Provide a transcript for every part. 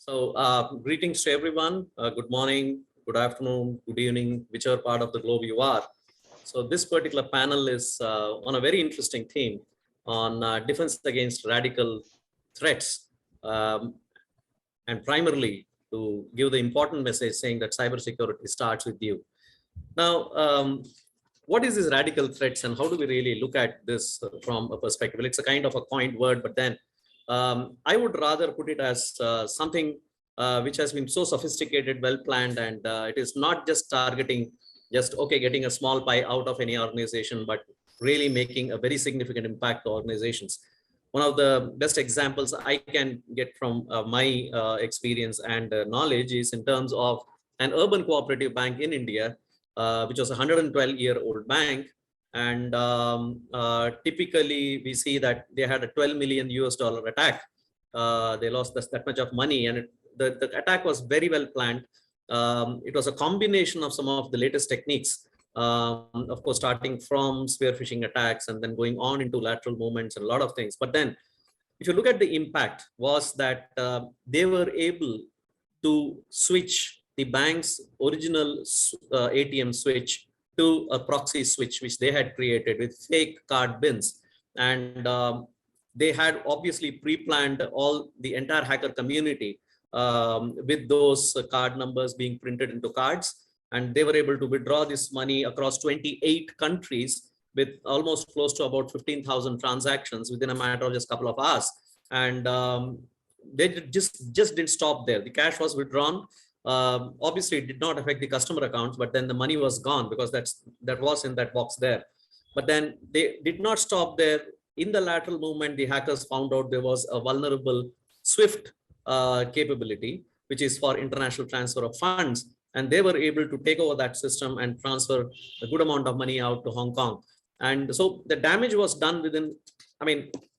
Greetings to everyone. Good morning, good afternoon, good evening, whichever part of the globe you are. So this particular panel is on a very interesting theme on defense against radical threats, and primarily to give the important message saying that cybersecurity starts with you. Now, what is these radical threats and how do we really look at this from a perspective? Well, it's a kind of a coined word, but then I would rather put it as something which has been so sophisticated, well planned, and it is not just targeting getting a small pie out of any organization, but really making a very significant impact to organizations. One of the best examples I can get from my experience and knowledge is in terms of an urban cooperative bank in India, which was a 112-year-old bank. And typically we see that they had a $12 million attack. They lost that much of money, and the attack was very well planned. It was a combination of some of the latest techniques, of course, starting from spear phishing attacks and then going on into lateral movements and a lot of things. But then if you look at the impact was that they were able to switch the bank's original ATM switch to a proxy switch, which they had created with fake card bins. And they had obviously pre-planned all the entire hacker community with those card numbers being printed into cards. And they were able to withdraw this money across 28 countries with almost close to about 15,000 transactions within a matter of just a couple of hours. And they just didn't stop there. The cash was withdrawn. Obviously, it did not affect the customer accounts, but then the money was gone because that was in that box there. But then they did not stop there. In the lateral movement, the hackers found out there was a vulnerable SWIFT capability, which is for international transfer of funds. And they were able to take over that system and transfer a good amount of money out to Hong Kong. And so the damage was done within,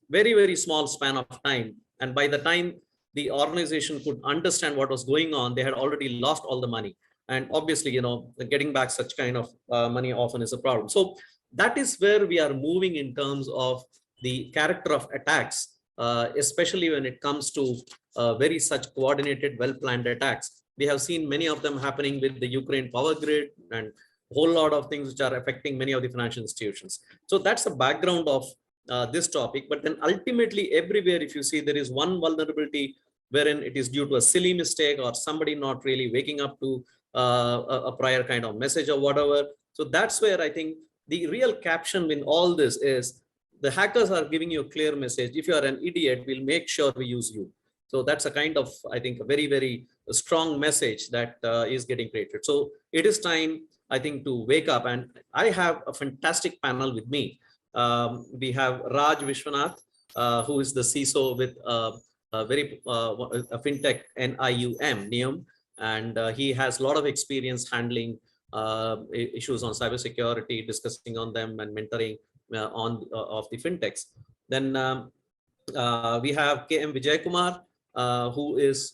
very, very small span of time. And by the time the organization could understand what was going on, they had already lost all the money. And obviously, getting back such kind of money often is a problem. So that is where we are moving in terms of the character of attacks, especially when it comes to very such coordinated, well-planned attacks. We have seen many of them happening with the Ukraine power grid and a whole lot of things which are affecting many of the financial institutions. So that's the background of this topic. But then ultimately everywhere, if you see, there is one vulnerability wherein it is due to a silly mistake or somebody not really waking up to a prior kind of message or whatever. So that's where I think the real caption in all this is the hackers are giving you a clear message. If you are an idiot, we'll make sure we use you. So that's a kind of, I think, a very, very strong message that is getting created. So it is time, I think, to wake up. And I have a fantastic panel with me. We have Raj Vishwanath, who is the CISO with a fintech NIUM, and he has a lot of experience handling issues on cybersecurity, discussing on them and mentoring of the fintechs. Then we have KM Vijay Kumar, who is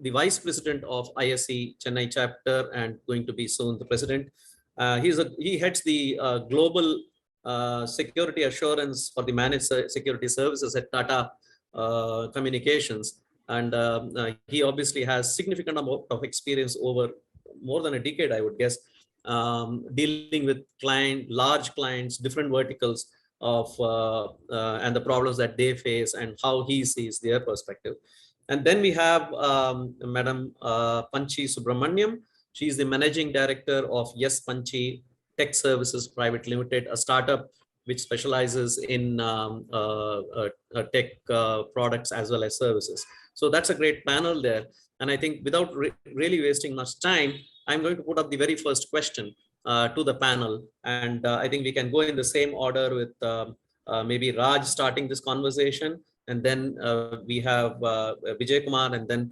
the Vice President of ISC Chennai Chapter and going to be soon the President. He heads the global security assurance for the managed security services at Tata Communications. And he obviously has significant amount of experience over more than a decade, I would guess, dealing with large clients, different verticals of and the problems that they face and how he sees their perspective. And then we have Madam Panchi Subramaniam. She is the Managing Director of Yes Panchi Tech Services Private Limited, a startup which specializes in tech products as well as services. So that's a great panel there. And I think without really wasting much time, I'm going to put up the very first question to the panel. And I think we can go in the same order with maybe Raj starting this conversation. And then we have Vijay Kumar, and then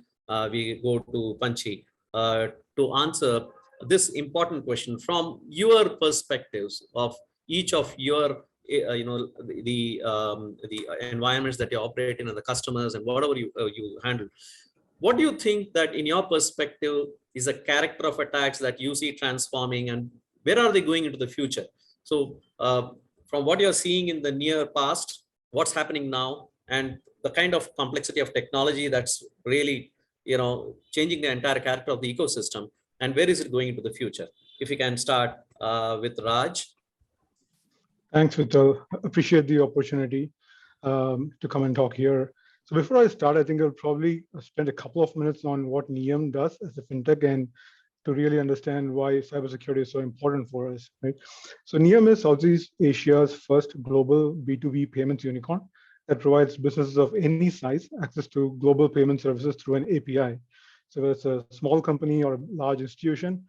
we go to Panchi to answer this important question from your perspectives of each of your, the environments that you operate in and the customers and whatever you handle. What do you think that in your perspective is a character of attacks that you see transforming, and where are they going into the future? So from what you're seeing in the near past, what's happening now, and the kind of complexity of technology that's really changing the entire character of the ecosystem, and where is it going into the future? If you can start with Raj. Thanks, Vital. Appreciate the opportunity to come and talk here. So before I start, I think I'll probably spend a couple of minutes on what NIAM does as a fintech and to really understand why cybersecurity is so important for us, right? So NIAM is Southeast Asia's first global B2B payments unicorn that provides businesses of any size access to global payment services through an API. So whether it's a small company or a large institution,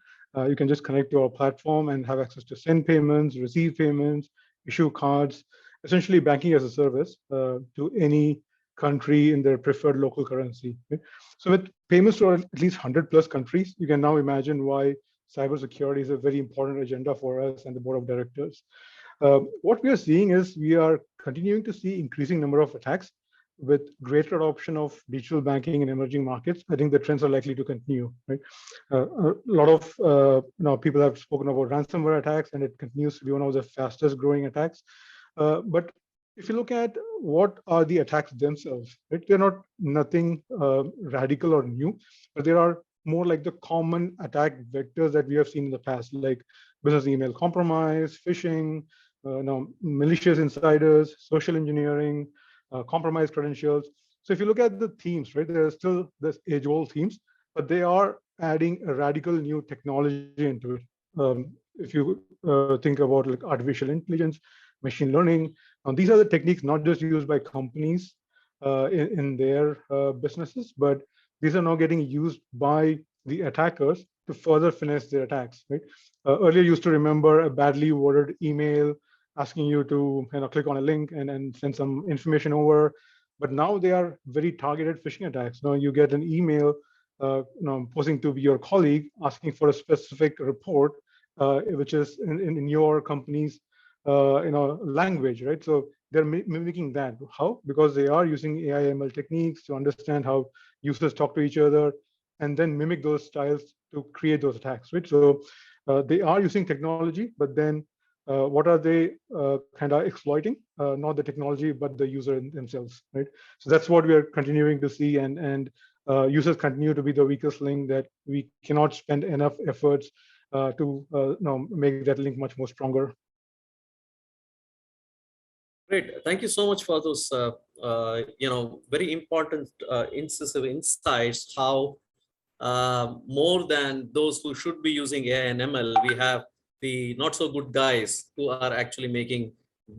you can just connect to our platform and have access to send payments, receive payments, issue cards, essentially banking as a service to any country in their preferred local currency. Okay? So with payments to at least 100 plus countries, you can now imagine why cybersecurity is a very important agenda for us and the board of directors. What we are seeing is we are continuing to see increasing number of attacks with greater adoption of digital banking in emerging markets. I think the trends are likely to continue. Right? A lot of people have spoken about ransomware attacks, and it continues to be one of the fastest growing attacks. But if you look at what are the attacks themselves, right? They're not nothing radical or new, but there are more like the common attack vectors that we have seen in the past, like business email compromise, phishing, malicious insiders, social engineering, compromised credentials. So if you look at the themes, right, there are still this age-old themes, but they are adding a radical new technology into it. If you think about like artificial intelligence, machine learning, these are the techniques not just used by companies in their businesses, but these are now getting used by the attackers to further finesse their attacks. Right? Earlier, you used to remember a badly worded email asking you to click on a link and send some information over, but now they are very targeted phishing attacks. Now you get an email, posing to be your colleague asking for a specific report, which is in your company's language, right? So they're mimicking that. How? Because they are using AI/ML techniques to understand how users talk to each other, and then mimic those styles to create those attacks, right? So they are using technology, but then what are they kind of exploiting? Not the technology, but the user themselves, right? So that's what we are continuing to see, and users continue to be the weakest link that we cannot spend enough efforts to make that link much more stronger. Great, thank you so much for those very important incisive insights. How more than those who should be using AI and ML, we have the not so good guys who are actually making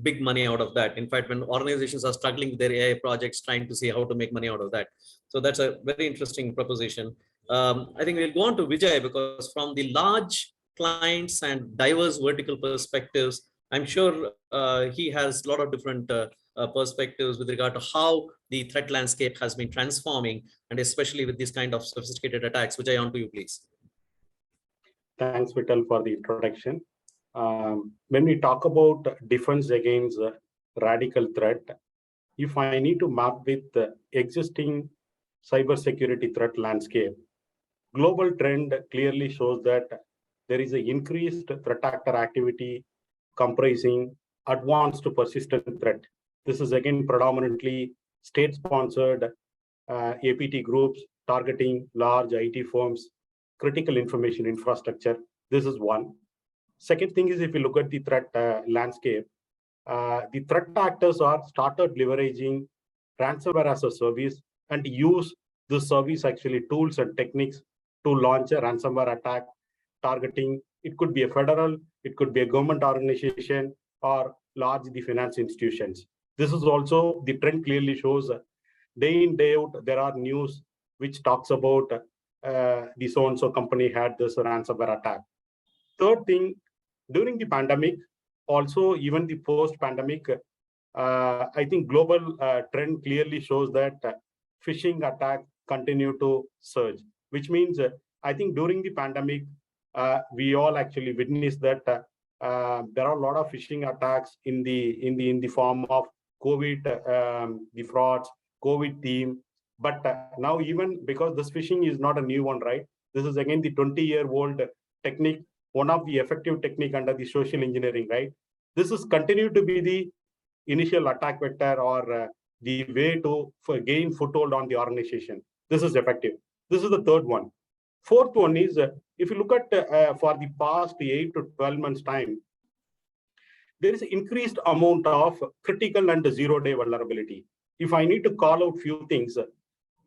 big money out of that. In fact, when organizations are struggling with their AI projects, trying to see how to make money out of that. So that's a very interesting proposition. I think we'll go on to Vijay, because from the large clients and diverse vertical perspectives, I'm sure he has a lot of different perspectives with regard to how the threat landscape has been transforming, and especially with this kind of sophisticated attacks. Vijay, on to you, please. Thanks, Vital, for the introduction. When we talk about defense against radical threat, if I need to map with the existing cybersecurity threat landscape, global trend clearly shows that there is an increased threat actor activity comprising advanced to persistent threat. This is again predominantly state-sponsored APT groups targeting large IT firms, critical information infrastructure. This is one. Second thing is, if you look at the threat landscape, the threat actors are started leveraging ransomware as a service and use the service actually tools and techniques to launch a ransomware attack targeting. It could be a federal, it could be a government organization, or large the finance institutions. This is also the trend clearly shows day in, day out, there are news which talks about the so-and-so company had this ransomware attack. Third thing, during the pandemic, also even the post-pandemic, I think global trend clearly shows that phishing attacks continue to surge, which means I think during the pandemic, we all actually witnessed that there are a lot of phishing attacks in the form of COVID, the frauds, COVID theme. But now, even because this phishing is not a new one, right? This is again the 20-year-old technique, one of the effective technique under the social engineering, right? This is continued to be the initial attack vector or the way to gain foothold on the organization. This is effective. This is the third one. Fourth one is, if you look at for the past 8 to 12 months time, there is increased amount of critical and zero-day vulnerability. If I need to call out few things,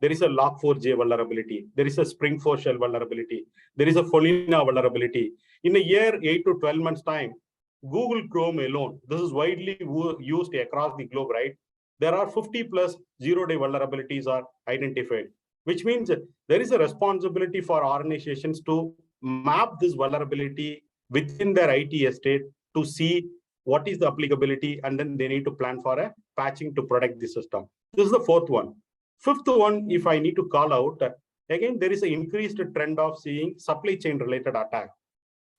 there is a Log4j vulnerability. There is a Spring4 shell vulnerability. There is a Folina vulnerability. In a year, 8 to 12 months time, Google Chrome alone, this is widely used across the globe, right? There are 50 plus zero-day vulnerabilities are identified, which means there is a responsibility for organizations to map this vulnerability within their IT estate to see what is the applicability, and then they need to plan for a patching to protect the system. This is the fourth one. Fifth one, if I need to call out, again, there is an increased trend of seeing supply chain related attack.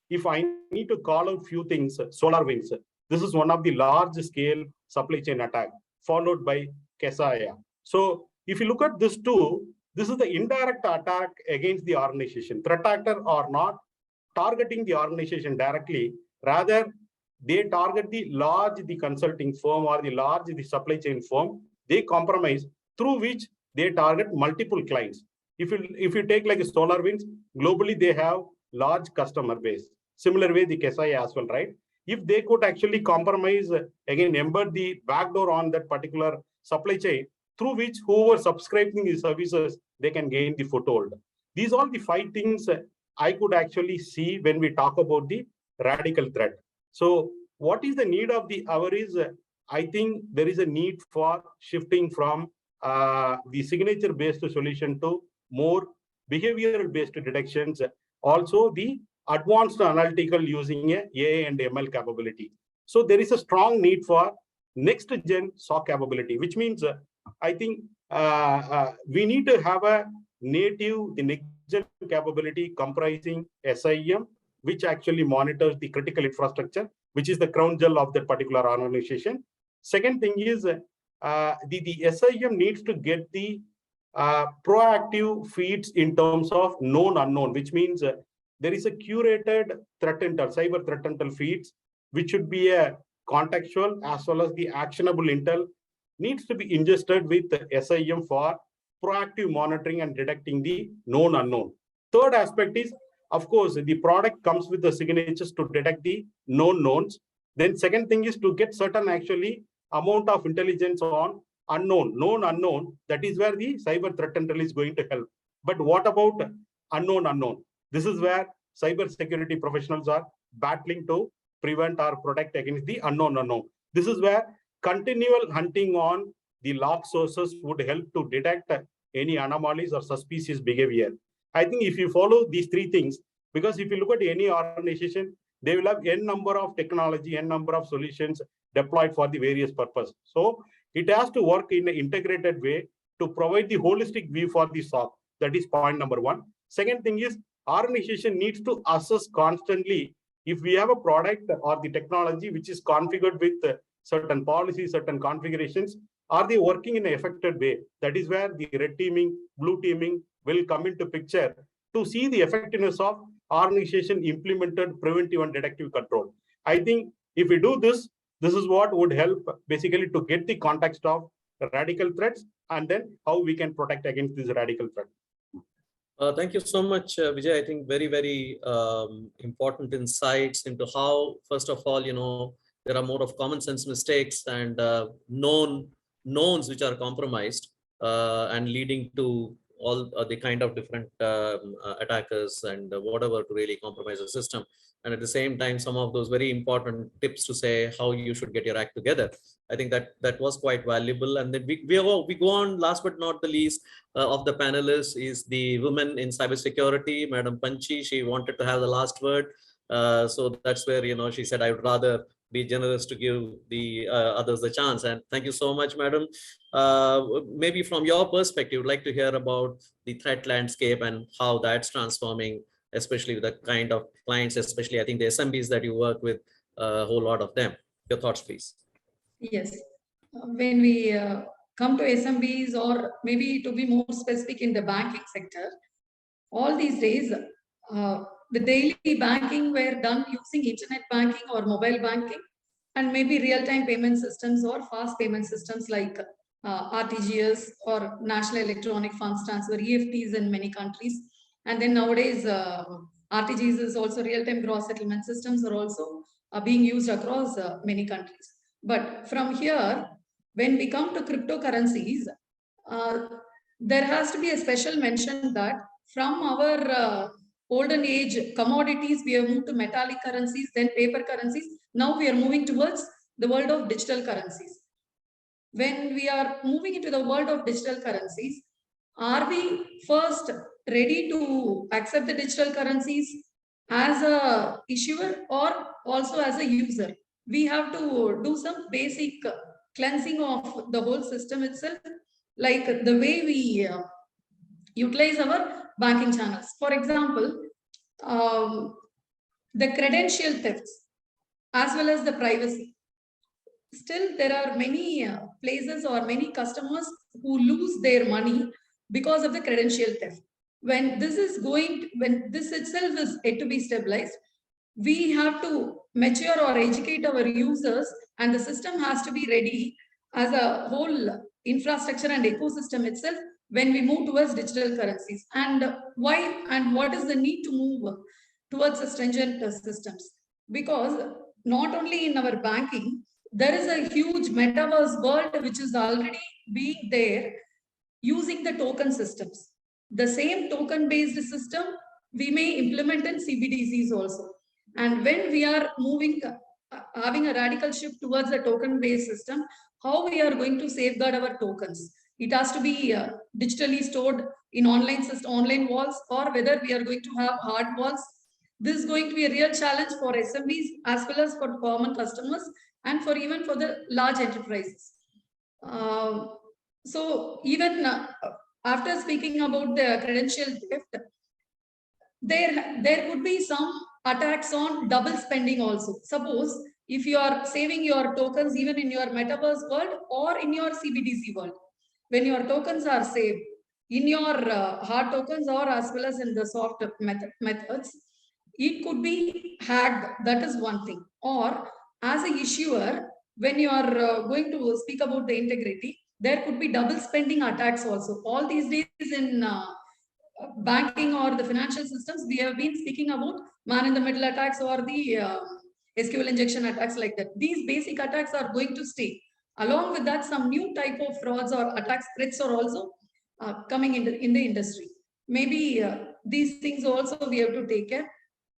If I need to call out few things, SolarWinds, this is one of the large scale supply chain attack, followed by Kesaya. So if you look at this two, this is the indirect attack against the organization. Threat actor are not targeting the organization directly, rather they target the consulting firm or the supply chain firm. They compromise through which they target multiple clients. If you take like a SolarWinds, globally they have large customer base. Similar way the Kesaya as well, right? If they could actually compromise, again, embed the backdoor on that particular supply chain, through which whoever subscribing the services, they can gain the foothold. These are the 5 things I could actually see when we talk about the radical threat. So what is the need of the hour is, I think there is a need for shifting from the signature-based solution to more behavioral-based detections. Also, the advanced analytical using a AI and ML capability. So there is a strong need for next-gen SOC capability, which means I think we need to have a native, the next-gen capability comprising SIEM, which actually monitors the critical infrastructure, which is the crown jewel of that particular organization. Second thing is the SIEM needs to get the proactive feeds in terms of known unknown, which means there is a curated threat intel, cyber threat intel feeds, which should be a contextual as well as the actionable intel needs to be ingested with SIEM for proactive monitoring and detecting the known unknown. Third aspect is, of course, the product comes with the signatures to detect the known knowns. Then second thing is to get certain actually amount of intelligence on unknown, known unknown. That is where the cyber threat intel is going to help. But what about unknown unknown? This is where cybersecurity professionals are battling to prevent or protect against the unknown unknown. This is where continual hunting on the log sources would help to detect any anomalies or suspicious behavior. I think if you follow these 3 things, because if you look at any organization, they will have n number of technology, n number of solutions deployed for the various purposes. So it has to work in an integrated way to provide the holistic view for the SOC. That is point number 1. Second thing is, organization needs to assess constantly if we have a product or the technology which is configured with certain policies, certain configurations, are they working in an effective way? That is where the red teaming, blue teaming will come into picture to see the effectiveness of organization implemented preventive and detective control. I think if we do this, this is what would help basically to get the context of radical threats and then how we can protect against this radical threat. Thank you so much, Vijay. I think very, very important insights into how, first of all, there are more of common sense mistakes and knowns which are compromised and leading to all the kind of different attackers and whatever to really compromise the system. And at the same time, some of those very important tips to say how you should get your act together. I think that was quite valuable. And then we go on, last but not the least of the panelists is the woman in cybersecurity, Madam Panchi. She wanted to have the last word. So that's where, she said, I would rather be generous to give the others the chance. And thank you so much, Madam. Maybe from your perspective, I'd like to hear about the threat landscape and how that's transforming, especially with the kind of clients, especially I think the SMBs that you work with, a whole lot of them. Your thoughts, please. Yes. When we come to SMBs, or maybe to be more specific in the banking sector, all these days, the daily banking were done using internet banking or mobile banking, and maybe real-time payment systems or fast payment systems like RTGS or National Electronic Funds Transfer, EFTs in many countries. And then nowadays, RTGS is also real-time gross settlement systems are also being used across many countries. But from here, when we come to cryptocurrencies, there has to be a special mention that from our olden age commodities, we have moved to metallic currencies, then paper currencies. Now we are moving towards the world of digital currencies. When we are moving into the world of digital currencies, are we first ready to accept the digital currencies as a issuer or also as a user? We have to do some basic cleansing of the whole system itself, like the way we utilize our banking channels. For example, the credential thefts as well as the privacy. Still, there are many places or many customers who lose their money because of the credential theft. When this itself is yet to be stabilized, we have to mature or educate our users, and the system has to be ready as a whole infrastructure and ecosystem itself when we move towards digital currencies. And why and what is the need to move towards stringent systems? Because not only in our banking, there is a huge metaverse world which is already being there using the token systems. The same token-based system we may implement in CBDCs also. And when we are moving, having a radical shift towards a token-based system, how we are going to safeguard our tokens? It has to be digitally stored in online walls, or whether we are going to have hard walls. This is going to be a real challenge for SMBs as well as for common customers and for even for the large enterprises. So even after speaking about the credential theft, there could be some attacks on double spending also. Suppose if you are saving your tokens even in your metaverse world or in your CBDC world, when your tokens are saved in your hard tokens or as well as in the soft methods, it could be hacked. That is one thing. Or as a issuer, when you are going to speak about the integrity, there could be double spending attacks also. All these days in banking or the financial systems, we have been speaking about man-in-the-middle attacks or the SQL injection attacks like that. These basic attacks are going to stay. Along with that, some new type of frauds or attacks, threats are also coming in the industry. Maybe these things also we have to take care.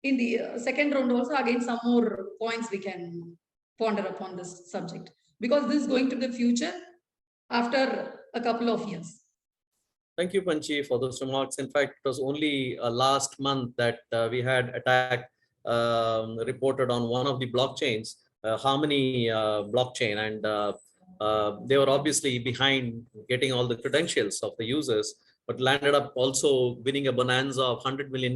In the second round also, again, some more points we can ponder upon this subject, because this is going to be the future after a couple of years. Thank you, Panchi, for those remarks. In fact, it was only last month that we had attack reported on one of the blockchains, Harmony blockchain, and they were obviously behind getting all the credentials of the users, but landed up also winning a bonanza of $100 million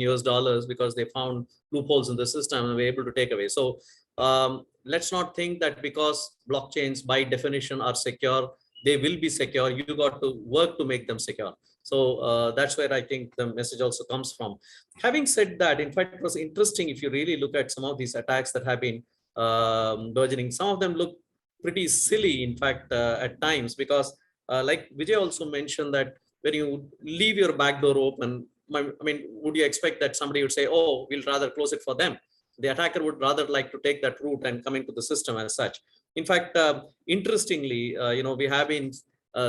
because they found loopholes in the system and were able to take away. So let's not think that because blockchains by definition are secure, they will be secure. You got to work to make them secure. So that's where I think the message also comes from. Having said that, in fact, it was interesting if you really look at some of these attacks that have been burgeoning. Some of them look pretty silly, in fact, at times, because like Vijay also mentioned that when you leave your back door open, I mean, would you expect that somebody would say, oh, we'll rather close it for them? The attacker would rather like to take that route and come into the system as such. In fact, interestingly, we have been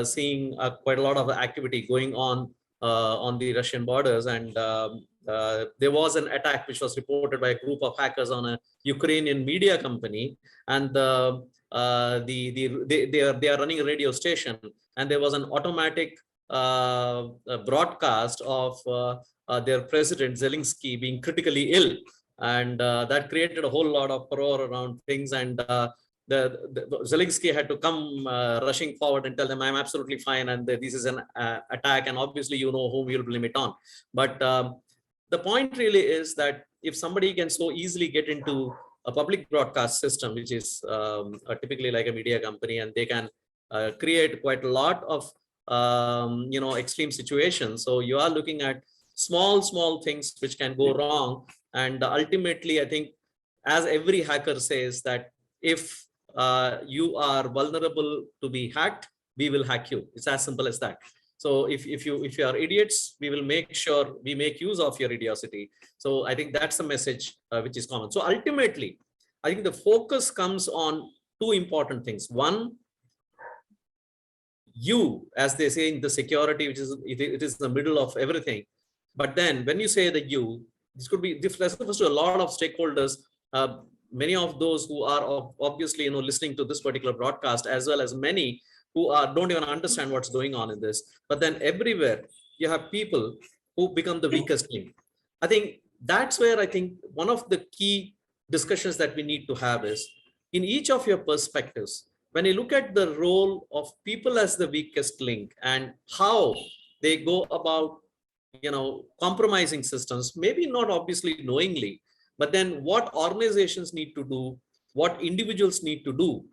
seeing quite a lot of activity going on the Russian borders, and there was an attack which was reported by a group of hackers on a Ukrainian media company, and they are running a radio station, and there was an automatic broadcast of their president Zelensky being critically ill, and that created a whole lot of furore around things, and the Zelensky had to come rushing forward and tell them, I'm absolutely fine, and this is an attack, and obviously you know whom you'll blame it on. But the point really is that if somebody can so easily get into a public broadcast system, which is typically like a media company, and they can create quite a lot of extreme situations. So you are looking at small things which can go wrong, and ultimately, I think, as every hacker says, that if you are vulnerable to be hacked, we will hack you. It's as simple as that. So if you are idiots, we will make sure we make use of your idiocy. So I think that's the message which is common. So ultimately, I think the focus comes on two important things. One, you, as they say in the security, which is it is the middle of everything. But then when you say the you, this could be this refers to a lot of stakeholders. Many of those who are obviously listening to this particular broadcast, as well as many who don't even understand what's going on in this. But then everywhere you have people who become the weakest link. I think that's where I think one of the key discussions that we need to have is, in each of your perspectives, when you look at the role of people as the weakest link and how they go about compromising systems, maybe not obviously knowingly, but then what organizations need to do, what individuals need to do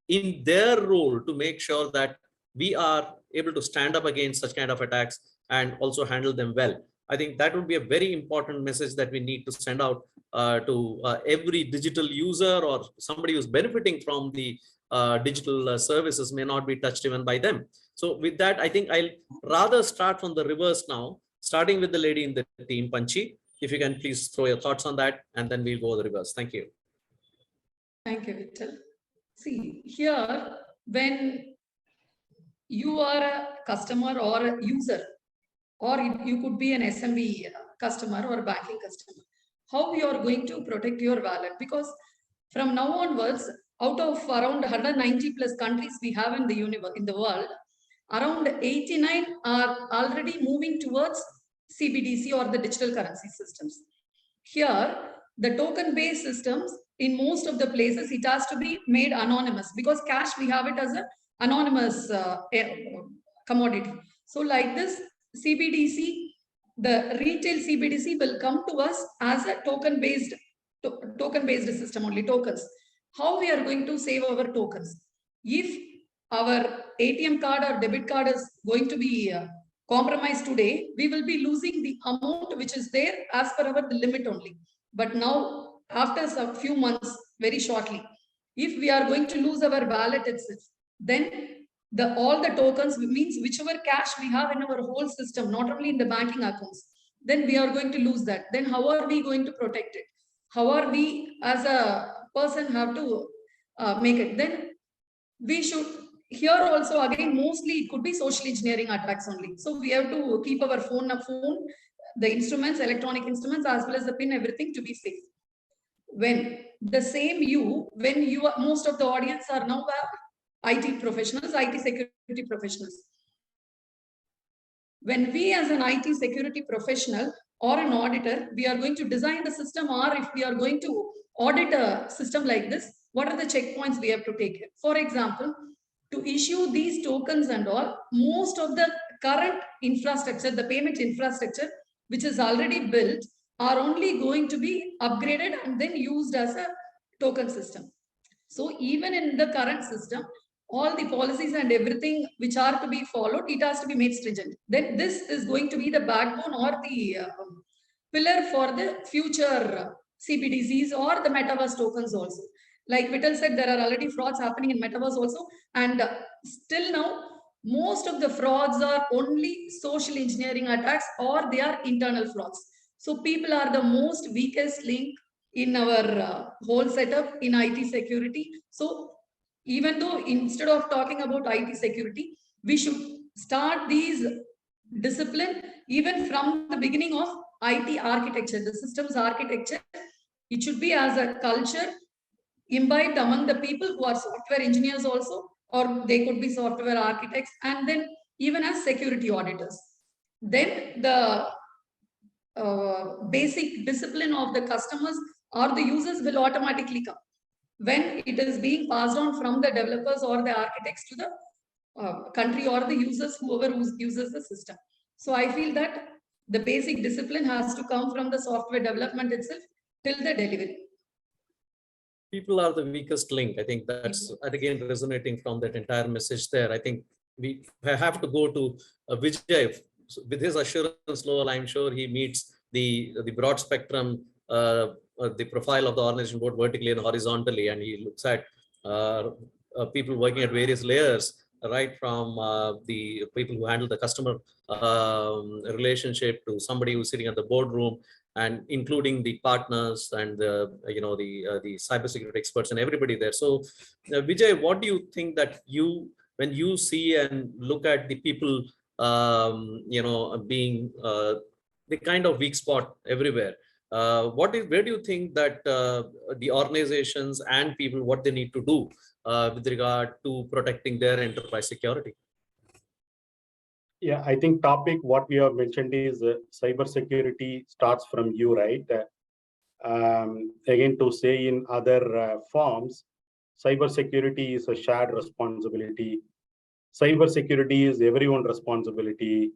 in their role to make sure that we are able to stand up against such kind of attacks and also handle them well. I think that would be a very important message that we need to send out to every digital user or somebody who's benefiting from the digital services may not be touched even by them. So with that, I think I'll rather start from the reverse now, starting with the lady in the team, Panchi. If you can please throw your thoughts on that, and then we'll go the reverse. Thank you. Thank you, Vittal. See, here, when you are a customer or a user, or you could be an SMB customer or a banking customer, how you are going to protect your wallet? Because from now onwards, out of around 190 plus countries we have in the universe, in the world, around 89 are already moving towards CBDC or the digital currency systems. Here, the token-based systems, in most of the places, it has to be made anonymous, because cash, we have it as an anonymous commodity. So like this, CBDC, the retail CBDC will come to us as a token-based system, only tokens. How we are going to save our tokens? If our ATM card or debit card is going to be compromised today, we will be losing the amount which is there as per our limit only. But now, after a few months, very shortly, if we are going to lose our wallet itself, then all the tokens, means whichever cash we have in our whole system, not only in the banking accounts, then we are going to lose that. Then how are we going to protect it? How are we as a person have to make it? Then we should, here also again, mostly it could be social engineering attacks only. So we have to keep our phone, the instruments, electronic instruments, as well as the pin, everything to be safe. When the same when you are, most of the audience are now IT professionals, IT security professionals. When we as an IT security professional or an auditor, we are going to design the system, or if we are going to audit a system like this, what are the checkpoints we have to take? For example, to issue these tokens and all, most of the current infrastructure, the payment infrastructure, which is already built, are only going to be upgraded and then used as a token system. So even in the current system, all the policies and everything which are to be followed, it has to be made stringent. Then this is going to be the backbone or the pillar for the future CBDCs or the metaverse tokens also. Like Vittal said, there are already frauds happening in metaverse also. And still now, most of the frauds are only social engineering attacks, or they are internal frauds. So people are the most weakest link in our whole setup in IT security. So even though instead of talking about IT security, we should start these discipline even from the beginning of IT architecture, the systems architecture. It should be as a culture imbibed among the people who are software engineers also, or they could be software architects, and then even as security auditors. Then the basic discipline of the customers or the users will automatically come when it is being passed on from the developers or the architects to the country or the users, whoever uses the system. So I feel that the basic discipline has to come from the software development itself till the delivery. People are the weakest link. I think that's again resonating from that entire message there. I think we have to go to Vijay. With his assurance level, I'm sure he meets the broad spectrum, the profile of the organization both vertically and horizontally, and he looks at people working at various layers. right from the people who handle the customer relationship to somebody who's sitting at the boardroom, and including the partners and the the cybersecurity experts and everybody there. So Vijay, what do you think that when you see and look at the people being the kind of weak spot everywhere, where do you think that the organizations and people, what they need to do with regard to protecting their enterprise security? Yeah, I think topic what we have mentioned is cybersecurity starts from you, right? Again, to say in other forms, cybersecurity is a shared responsibility. Cybersecurity is everyone's responsibility.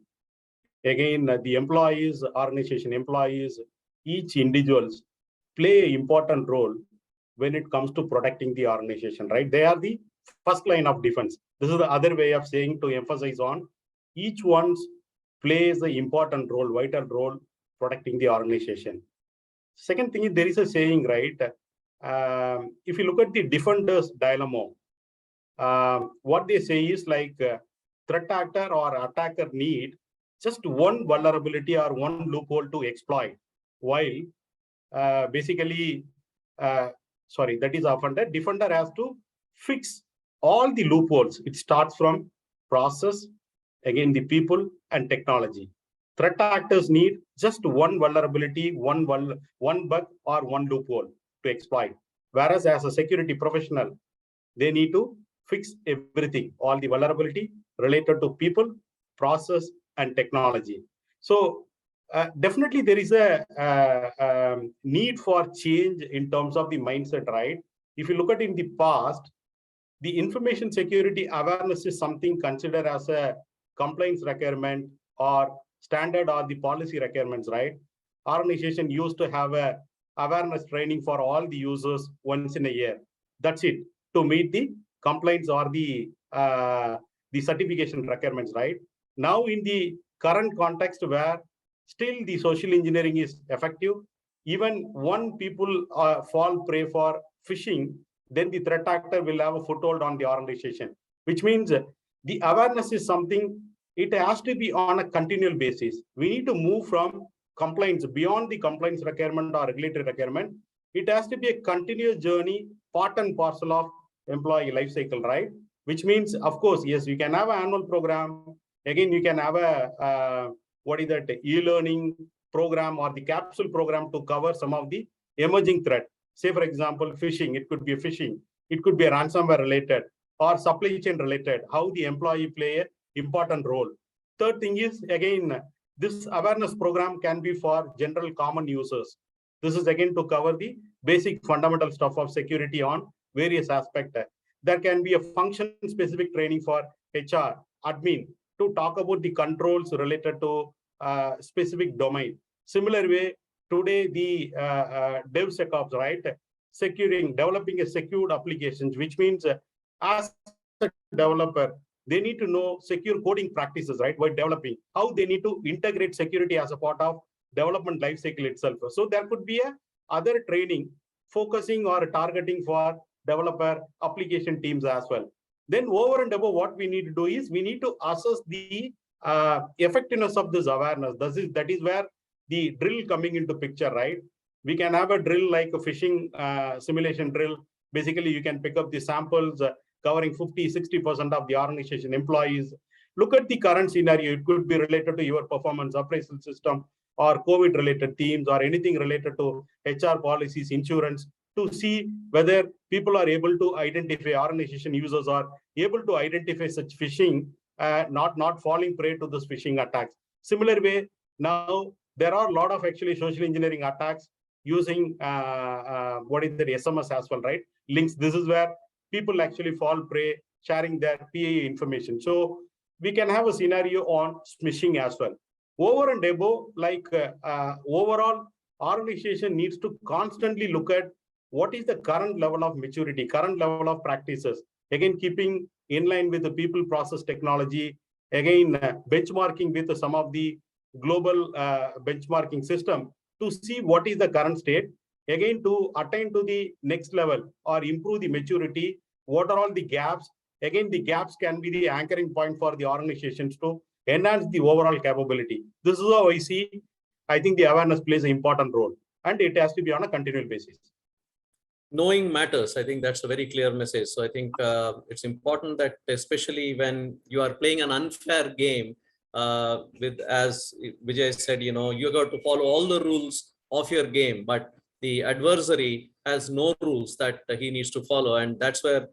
Again, the employees, organization employees, each individuals play an important role when it comes to protecting the organization, right? They are the first line of defense. This is the other way of saying, to emphasize on each one plays an important role, vital role, protecting the organization. Second thing is, there is a saying, right? If you look at the defender's dilemma, what they say is like threat actor or attacker need just one vulnerability or one loophole to exploit, while that is often the defender has to fix all the loopholes. It starts from process, again the people and technology. Threat actors need just one vulnerability, one bug or one loophole to exploit. Whereas as a security professional, they need to fix everything, all the vulnerability related to people, process and technology. So definitely there is a need for change in terms of the mindset, right? If you look at in the past, the information security awareness is something considered as a compliance requirement or standard or the policy requirements, right? Organization used to have a awareness training for all the users once in a year. That's it, to meet the compliance or the certification requirements, right? Now in the current context where still the social engineering is effective, even one people fall prey for phishing, then the threat actor will have a foothold on the organization, which means the awareness is something, it has to be on a continual basis. We need to move from compliance beyond the compliance requirement or regulatory requirement. It has to be a continuous journey, part and parcel of employee life cycle, right? Which means, of course, yes, you can have an annual program. Again, you can have a e-learning program or the capsule program to cover some of the emerging threat. Say, for example, phishing. It could be a phishing. It could be a ransomware related or supply chain related. How the employee play an important role. Third thing is, again, this awareness program can be for general common users. This is again to cover the basic fundamental stuff of security on various aspects. There can be a function-specific training for HR, admin, to talk about the controls related to specific domain. Similar way, today the DevSecOps, right? Developing a secured applications, which means as a developer, they need to know secure coding practices, right? While developing, how they need to integrate security as a part of development lifecycle itself. So there could be a other training focusing or targeting for developer application teams as well. Then over and above, what we need to do is we need to assess the effectiveness of this awareness. That is where the drill coming into picture, right? We can have a drill like a phishing simulation drill. Basically, you can pick up the samples covering 50-60% of the organization employees. Look at the current scenario. It could be related to your performance appraisal system or COVID-related themes or anything related to HR policies, insurance, to see whether people are able to identify, organization users are able to identify such phishing, not falling prey to this phishing attacks. Similar way, now there are a lot of actually social engineering attacks using SMS as well, right? Links. This is where people actually fall prey, sharing their PA information. So we can have a scenario on smishing as well. Over and above, like overall, organization needs to constantly look at what is the current level of maturity, current level of practices. Again, keeping in line with the people, process, technology. Again, benchmarking with some of the global benchmarking system to see what is the current state. Again, to attain to the next level or improve the maturity, what are all the gaps, again, the gaps can be the anchoring point for the organizations to enhance the overall capability. This is how I see. I think the awareness plays an important role, and it has to be on a continual basis. Knowing matters. I think that's a very clear message. So I think it's important that, especially when you are playing an unfair game, with, as Vijay said, you know, you got to follow all the rules of your game, but the adversary has no rules that he needs to follow, and that's where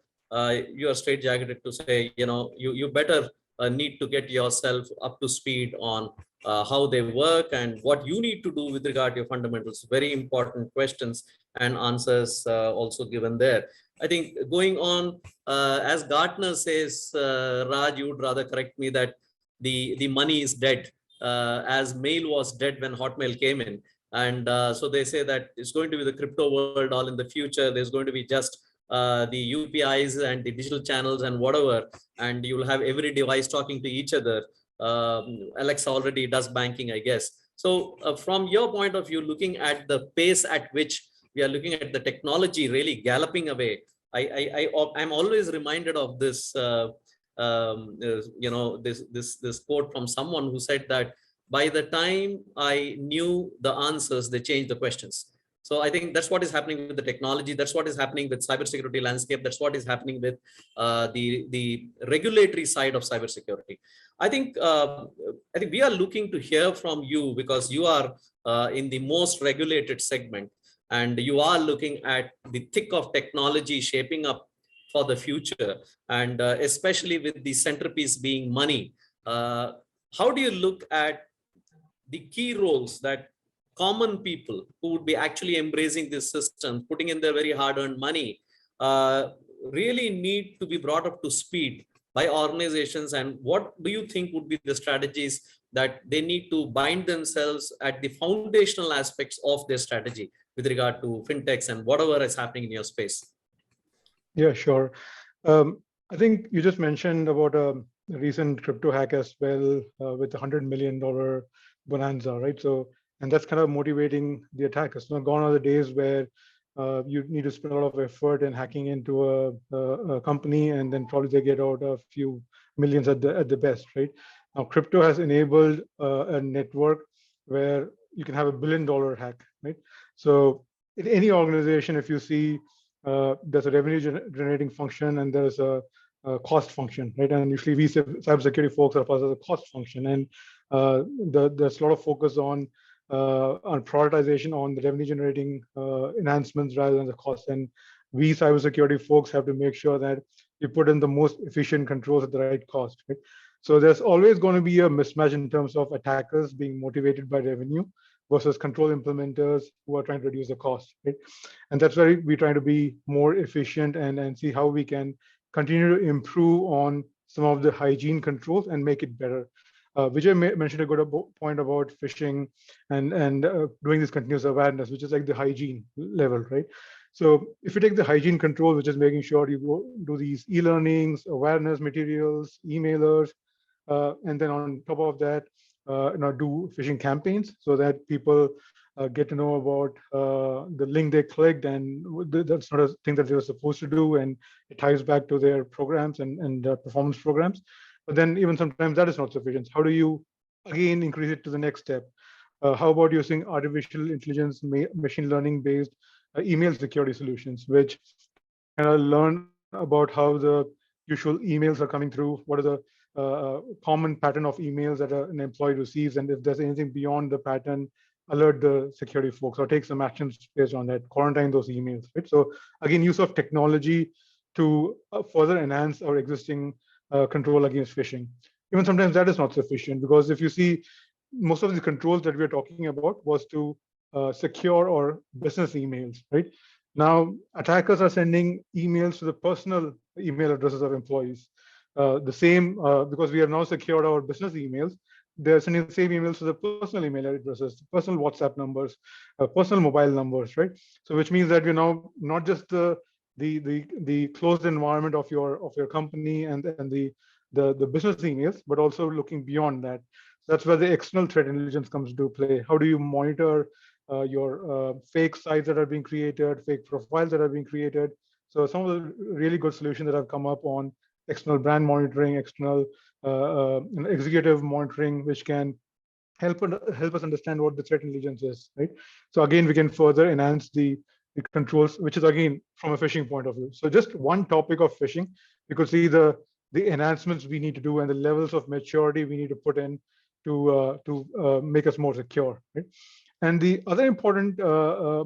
you are straitjacketed to say, you know, you better need to get yourself up to speed on how they work and what you need to do with regard to your fundamentals. Very important questions and answers also given there. I think going on, as Gartner says, Raj, you would rather correct me, that the money is dead, as mail was dead when Hotmail came in. And so they say that it's going to be the crypto world all in the future. There's going to be just the UPIs and the digital channels and whatever, and you'll have every device talking to each other. Alexa already does banking, I guess. So from your point of view, looking at the pace at which we are looking at the technology really galloping away, I'm always reminded of this, you know, this quote from someone who said that by the time I knew the answers, they changed the questions. So I think that's what is happening with the technology. That's what is happening with cybersecurity landscape. That's what is happening with the regulatory side of cybersecurity. I think we are looking to hear from you, because you are in the most regulated segment, and you are looking at the thick of technology shaping up for the future, and especially with the centerpiece being money. How do you look at the key roles that common people who would be actually embracing this system, putting in their very hard-earned money, really need to be brought up to speed by organizations? And what do you think would be the strategies that they need to bind themselves at the foundational aspects of their strategy with regard to fintechs and whatever is happening in your space? Yeah, sure. I think you just mentioned about a recent crypto hack as well, with $100 million bonanza, right? So, and that's kind of motivating the attackers. So gone are the days where you need to spend a lot of effort in hacking into a company, and then probably they get out a few millions at the best, right? Now, crypto has enabled a network where you can have $1 billion hack, right? So in any organization, if you see there's a revenue generating function and there's a cost function, right? And usually we cybersecurity folks are part of the cost function, and there's a lot of focus on prioritization on the revenue generating enhancements rather than the cost. And we cybersecurity folks have to make sure that we put in the most efficient controls at the right cost, right? So there's always going to be a mismatch in terms of attackers being motivated by revenue versus control implementers who are trying to reduce the cost, right? And that's where we're trying to be more efficient and see how we can continue to improve on some of the hygiene controls and make it better. Vijay mentioned a good point about phishing and doing this continuous awareness, which is like the hygiene level, right? So if you take the hygiene control, which is making sure you go do these e-learnings, awareness materials, emailers, and then on top of that, do phishing campaigns so that people get to know about the link they clicked, and that's not a thing that they were supposed to do, and it ties back to their programs and performance programs. But then even sometimes that is not sufficient. How do you again increase it to the next step? How about using artificial intelligence, machine learning based email security solutions, which kind of learn about how the usual emails are coming through, what are the common pattern of emails that an employee receives, and if there's anything beyond the pattern, alert the security folks or take some actions based on that, quarantine those emails, right? So again, use of technology to further enhance our existing control against phishing. Even sometimes that is not sufficient, because if you see, most of the controls that we're talking about was to secure our business emails, right? Now, attackers are sending emails to the personal email addresses of employees. The same, because we have now secured our business emails, they're sending the same emails to the personal email addresses, personal WhatsApp numbers, personal mobile numbers, right? So which means that we're now not just the closed environment of your company and the business emails, but also looking beyond that. That's where the external threat intelligence comes into play. How do you monitor your fake sites that are being created, fake profiles that are being created? So some of the really good solutions that have come up on external brand monitoring, external executive monitoring, which can help us understand what the threat intelligence is, right? So again, we can further enhance the controls, which is again from a phishing point of view. So just one topic of phishing, you could see the enhancements we need to do and the levels of maturity we need to put in to make us more secure, right? And the other important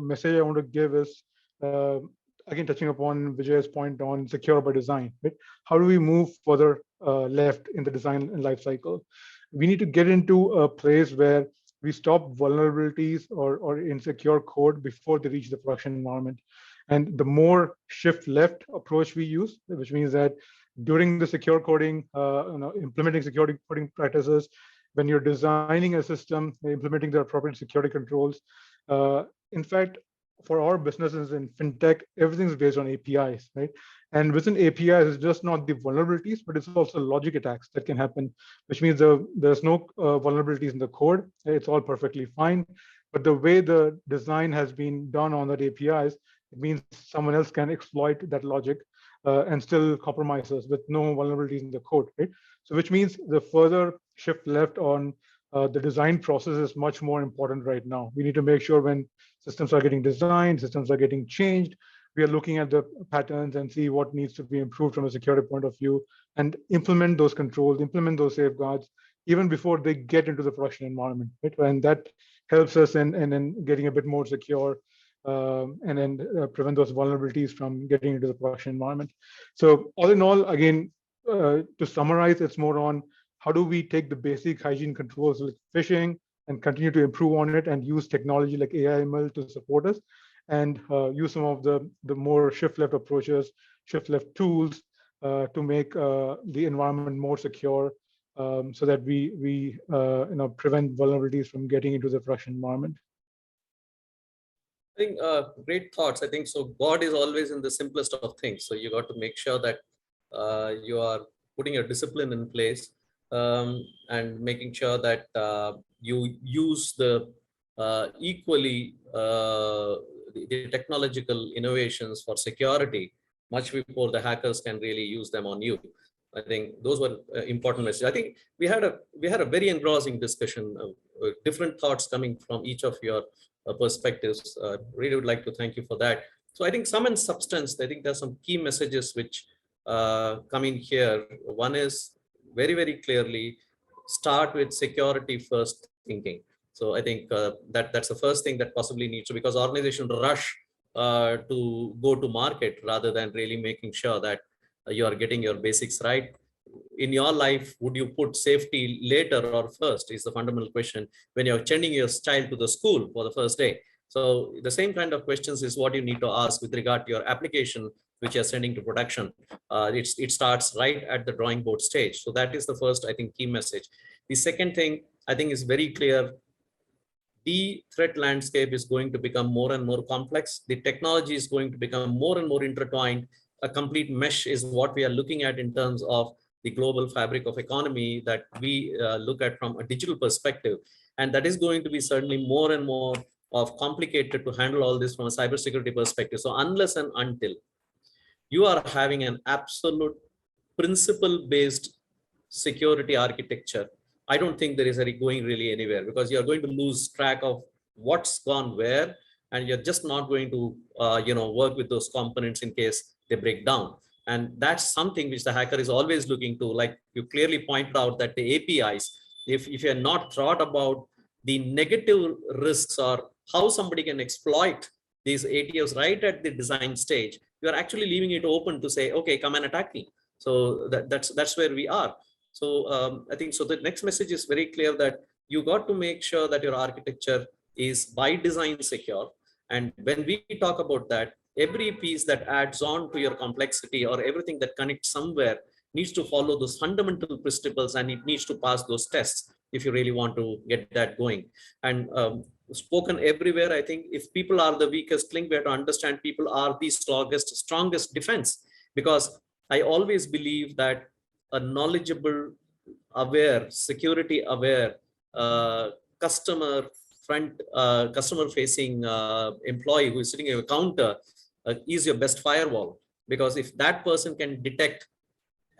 message I want to give is, again, touching upon Vijay's point on secure by design, right? How do we move further left in the design life cycle? We need to get into a place where we stop vulnerabilities or insecure code before they reach the production environment. And the more shift left approach we use, which means that during the secure coding, implementing security coding practices, when you're designing a system, implementing the appropriate security controls. In fact, for our businesses in fintech, everything's based on APIs, right? And within APIs, it's just not the vulnerabilities, but it's also logic attacks that can happen, which means there's no vulnerabilities in the code. It's all perfectly fine. But the way the design has been done on that APIs, it means someone else can exploit that logic and still compromise us with no vulnerabilities in the code, right? So which means the further shift left on the design process is much more important right now. We need to make sure when systems are getting designed, systems are getting changed, we are looking at the patterns and see what needs to be improved from a security point of view and implement those controls, implement those safeguards, even before they get into the production environment, right? And that helps us in getting a bit more secure and then prevent those vulnerabilities from getting into the production environment. So all in all, again, to summarize, it's more on how do we take the basic hygiene controls like phishing and continue to improve on it and use technology like AI/ML to support us, and use some of the more shift left approaches, shift left tools to make the environment more secure, so that we prevent vulnerabilities from getting into the production environment. I think great thoughts. I think so. God is always in the simplest of things. So you got to make sure that you are putting a discipline in place and making sure that you use the equally the technological innovations for security much before the hackers can really use them on you. I think those were important messages. I think we had a very engrossing discussion, different thoughts coming from each of your perspectives. Really would like to thank you for that. So I think sum and substance, I think there's some key messages which come in here. One is very, very clearly start with security first thinking. So I think that's the first thing that possibly needs to, because organizations rush to go to market rather than really making sure that you are getting your basics right. In your life, would you put safety later or first is the fundamental question when you're sending your child to the school for the first day. So the same kind of questions is what you need to ask with regard to your application, which you're sending to production. It starts right at the drawing board stage. So that is the first, I think, key message. The second thing, I think, is very clear. The threat landscape is going to become more and more complex. The technology is going to become more and more intertwined. A complete mesh is what we are looking at in terms of the global fabric of economy that we look at from a digital perspective. And that is going to be certainly more and more of complicated to handle all this from a cybersecurity perspective. So unless and until you are having an absolute principle-based security architecture, I don't think there is going really anywhere, because you're going to lose track of what's gone where, and you're just not going to work with those components in case they break down. And that's something which the hacker is always looking to. Like you clearly pointed out that the APIs, if you're not thought about the negative risks or how somebody can exploit these ATFs right at the design stage, you are actually leaving it open to say, okay, come and attack me. So that's where we are. So I think so the next message is very clear that you got to make sure that your architecture is by design secure. And when we talk about that, every piece that adds on to your complexity or everything that connects somewhere needs to follow those fundamental principles, and it needs to pass those tests if you really want to get that going. And spoken everywhere, I think if people are the weakest link, we have to understand people are the strongest defense, because I always believe that a knowledgeable, aware, security aware, customer facing employee who is sitting at a counter is your best firewall. Because if that person can detect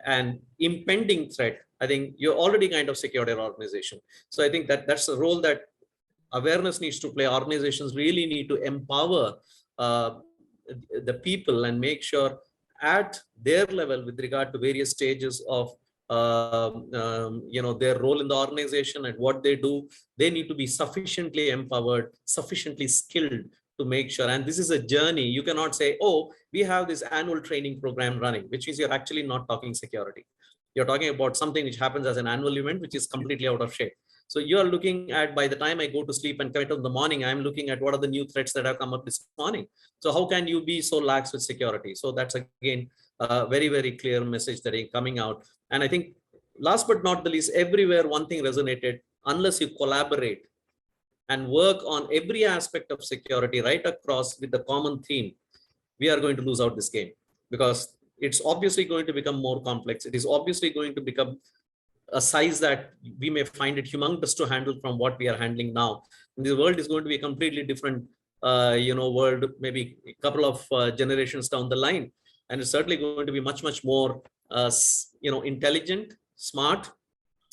an impending threat, I think you're already kind of secured your organization. So I think that's the role that awareness needs to play. Organizations really need to empower the people and make sure at their level with regard to various stages of their role in the organization and what they do, they need to be sufficiently empowered, sufficiently skilled to make sure. And this is a journey. You cannot say, oh, we have this annual training program running, which is you're actually not talking security. You're talking about something which happens as an annual event, which is completely out of shape. So you are looking at, by the time I go to sleep and come out in the morning, I'm looking at what are the new threats that have come up this morning. So how can you be so lax with security? So that's again a very, very clear message that is coming out. And I think last but not the least, everywhere one thing resonated: unless you collaborate and work on every aspect of security right across with the common theme, we are going to lose out this game, because it's obviously going to become more complex. It is obviously going to become a size that we may find it humongous to handle from what we are handling now. And the world is going to be a completely different, world, maybe a couple of generations down the line. And it's certainly going to be much, much more, intelligent, smart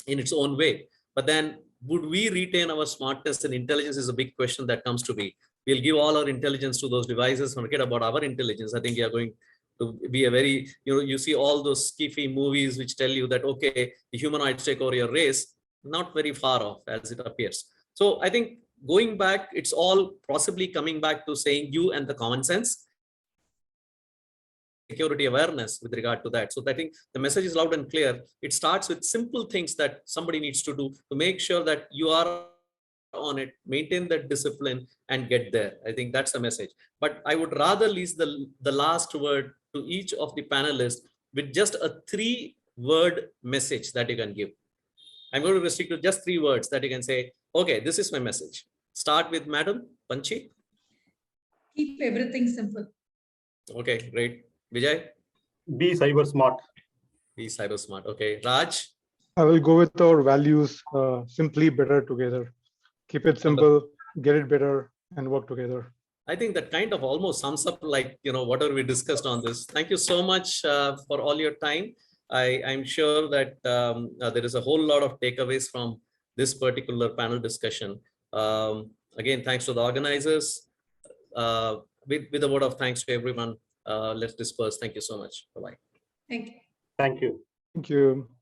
in its own way. But then would we retain our smartness and intelligence is a big question that comes to be. We'll give all our intelligence to those devices, forget about our intelligence. I think we are going to be a very, you see all those skiffy movies which tell you that, okay, the humanoids take over your race, not very far off as it appears. So I think going back, it's all possibly coming back to saying you and the common sense, security awareness with regard to that. So I think the message is loud and clear. It starts with simple things that somebody needs to do to make sure that you are on it, maintain that discipline and get there. I think that's the message. But I would rather leave the last word to each of the panelists with just a 3-word message that you can give. I'm going to restrict to just 3 words that you can say, okay, this is my message. Start with Madam Panchi. Keep everything simple. Okay, great. Vijay? Be cyber smart. Be cyber smart. Okay. Raj? I will go with our values, simply better together. Keep it simple, get it better, and work together. I think that kind of almost sums up like, whatever we discussed on this. Thank you so much for all your time. I'm sure that there is a whole lot of takeaways from this particular panel discussion. Again, thanks to the organizers. With a word of thanks to everyone, let's disperse. Thank you so much. Bye-bye. Thank you. Thank you. Thank you.